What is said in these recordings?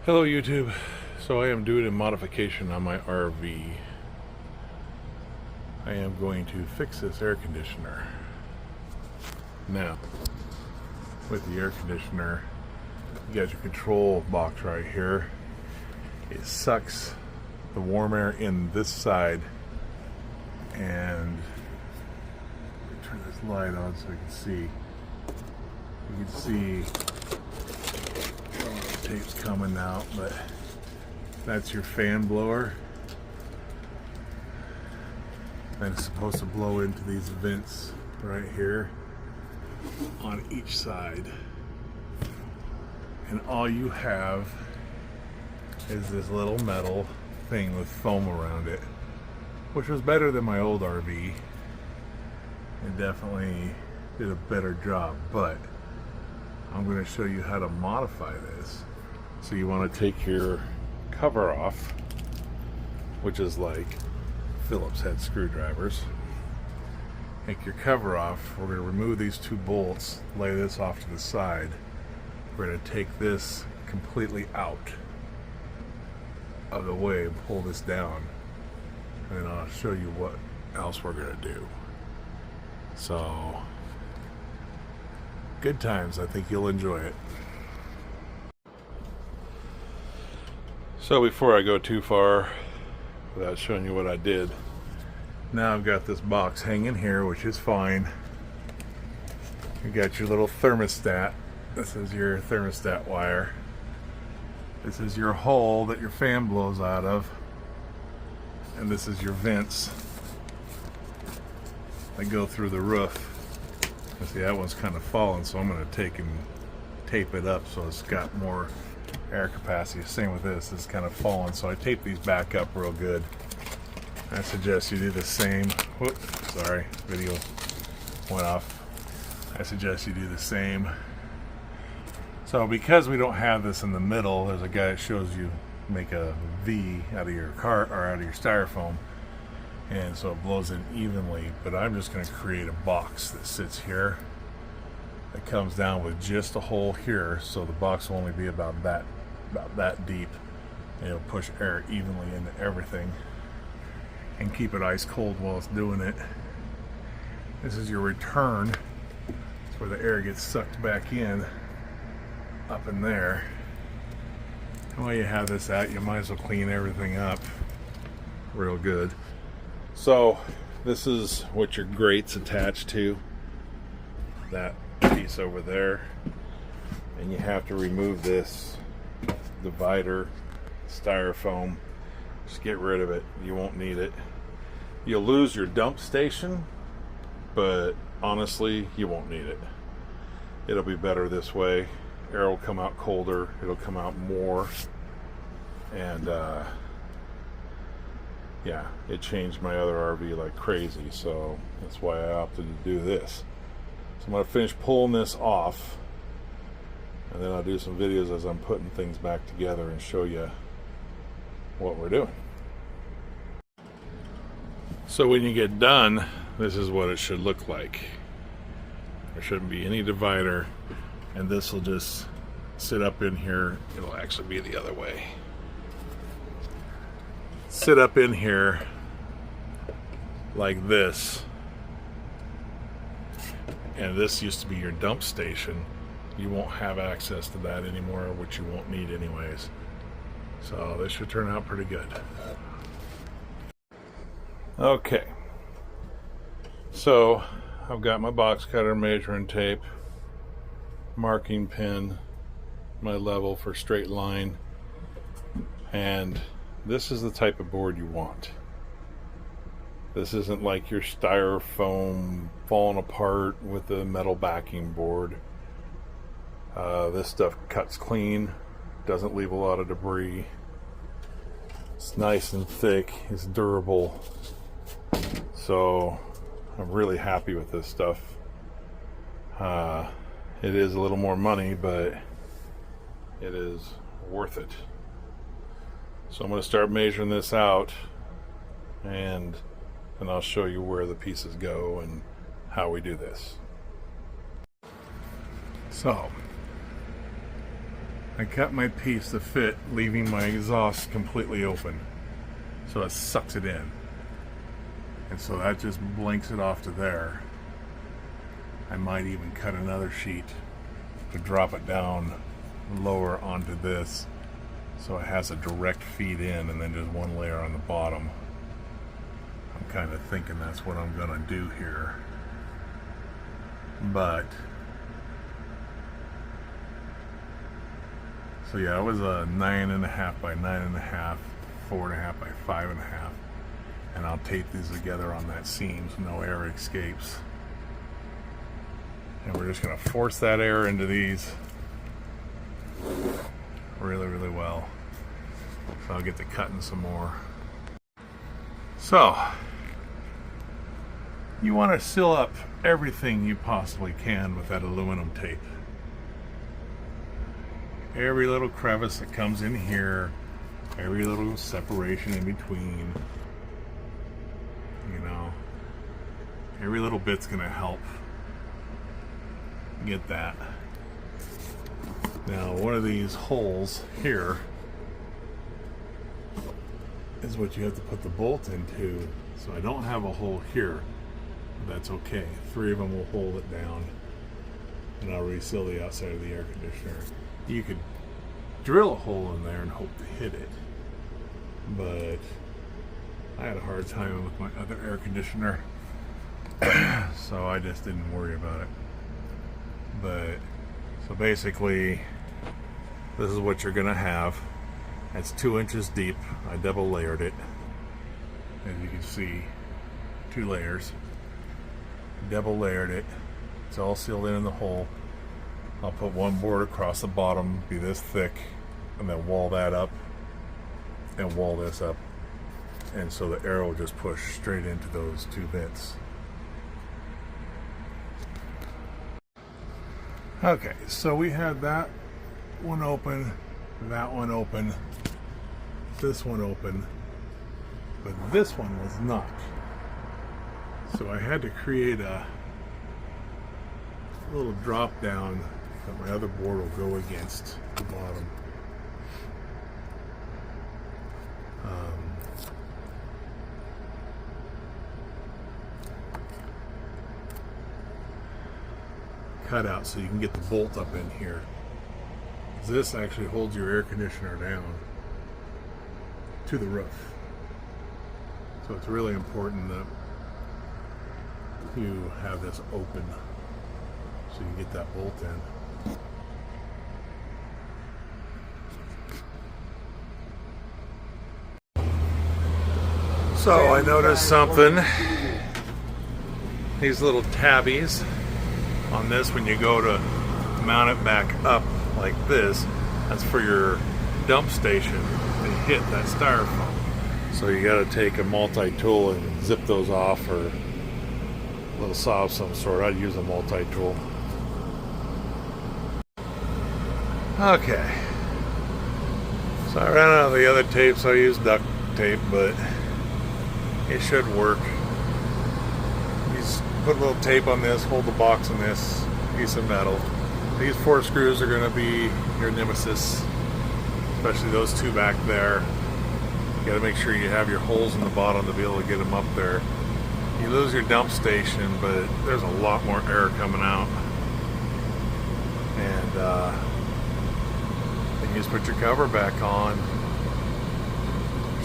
Hello YouTube. So I am doing a modification on my RV. I am going to fix this air conditioner. Now, with the air conditioner, you got your control box right here. It sucks the warm air in this side, and turn this light on so you can see. You can see the tape's coming out, but that's your fan blower. And it's supposed to blow into these vents right here on each side. And all you have is this little metal thing with foam around it, which was better than my old RV. It definitely did a better job, but I'm going to show you how to modify this. So you want to take your cover off, which is like Phillips head screwdrivers. Take your cover off. We're going to remove these two bolts, lay this off to the side. We're going to take this completely out of the way and pull this down, and then I'll show you what else we're going to do. So, good times. I think you'll enjoy it. So before I go too far without showing you what I did, now I've got this box hanging here, which is fine. You got your little thermostat. This is your thermostat wire. This is your hole that your fan blows out of. And this is your vents that go through the roof. You see, that one's kind of fallen, so I'm going to take and tape it up so it's got more air capacity. Same with this, it's kind of fallen, so I tape these back up real good. I suggest you do the same. Whoops, sorry, video went off. I suggest you do the same. So because we don't have this in the middle, there's a guy that shows you make a V out of your car or out of your styrofoam, and so it blows in evenly. But I'm just going to create a box that sits here that comes down with just a hole here, so the box will only be about that deep, and it'll push air evenly into everything and keep it ice cold while it's doing it. This is your return. It's where the air gets sucked back in, up in there. And while you have this out, you might as well clean everything up real good. So this is what your grate's attached to, that piece over there, and you have to remove this divider styrofoam. Just get rid of it. You won't need it. You'll lose your dump station, but honestly you won't need it. It'll be better this way. Air will come out colder, it'll come out more, and yeah, it changed my other RV like crazy, so that's why I opted to do this. So I'm going to finish pulling this off, and then I'll do some videos as I'm putting things back together and show you what we're doing. So when you get done, this is what it should look like. There shouldn't be any divider, and this will just sit up in here. It'll actually be the other way. Sit up in here like this. And this used to be your dump station. You won't have access to that anymore, which you won't need anyways. So this should turn out pretty good. Okay. So I've got my box cutter, measuring tape, marking pen, my level for straight line, and this is the type of board you want. This isn't like your styrofoam falling apart with the metal backing board. This stuff cuts clean, doesn't leave a lot of debris. It's nice and thick, it's durable. So I'm really happy with this stuff. It is a little more money, but it is worth it. So I'm going to start measuring this out, and I'll show you where the pieces go and how we do this. So I cut my piece to fit, leaving my exhaust completely open, so it sucks it in, and so that just blinks it off to there. I might even cut another sheet to drop it down lower onto this, so it has a direct feed in and then just one layer on the bottom. I'm kind of thinking that's what I'm gonna do here, but so yeah, it was a 9.5 by 9.5, 4.5 by 5.5, and I'll tape these together on that seam so no air escapes. And we're just gonna force that air into these really, really well. So I'll get to cutting some more. So you want to seal up everything you possibly can with that aluminum tape. Every little crevice that comes in here, every little separation in between, you know, every little bit's gonna help get that. Now, one of these holes here is what you have to put the bolt into. So I don't have a hole here, but that's okay. 3 of them will hold it down, and I'll reseal the outside of the air conditioner. You could drill a hole in there and hope to hit it, but I had a hard time with my other air conditioner, so I just didn't worry about it. But so basically, this is what you're gonna have. It's 2 inches deep. I double layered it, as you can see, 2 layers. Double layered it. It's all sealed in the hole. I'll put one board across the bottom, be this thick, and then wall that up and wall this up, and so the air will just push straight into those 2 vents. Okay, so we had that one open, that one open, this one open, but this one was not. So I had to create a little drop down that my other board will go against the bottom. Cut out so you can get the bolt up in here. This actually holds your air conditioner down to the roof. So it's really important that you have this open so you can get that bolt in. So I noticed something. These little tabbies on this, when you go to mount it back up like this, that's for your dump station to hit that styrofoam. So you got to take a multi-tool and zip those off, or a little saw of some sort. I'd use a multi-tool. Okay, so I ran out of the other tape, so I used duct tape, but it should work. Put a little tape on this, hold the box on this piece of metal. These 4 screws are going to be your nemesis, especially those 2 back there. You got to make sure you have your holes in the bottom to be able to get them up there. You lose your dump station, but there's a lot more air coming out. And then you just put your cover back on.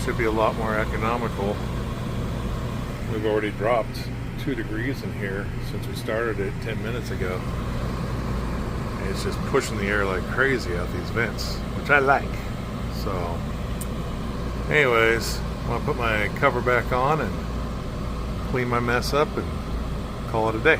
Should be a lot more economical. We've already dropped 2 degrees in here since we started it 10 minutes ago. And it's just pushing the air like crazy out these vents, which I like. So anyways, I'm gonna put my cover back on and clean my mess up and call it a day.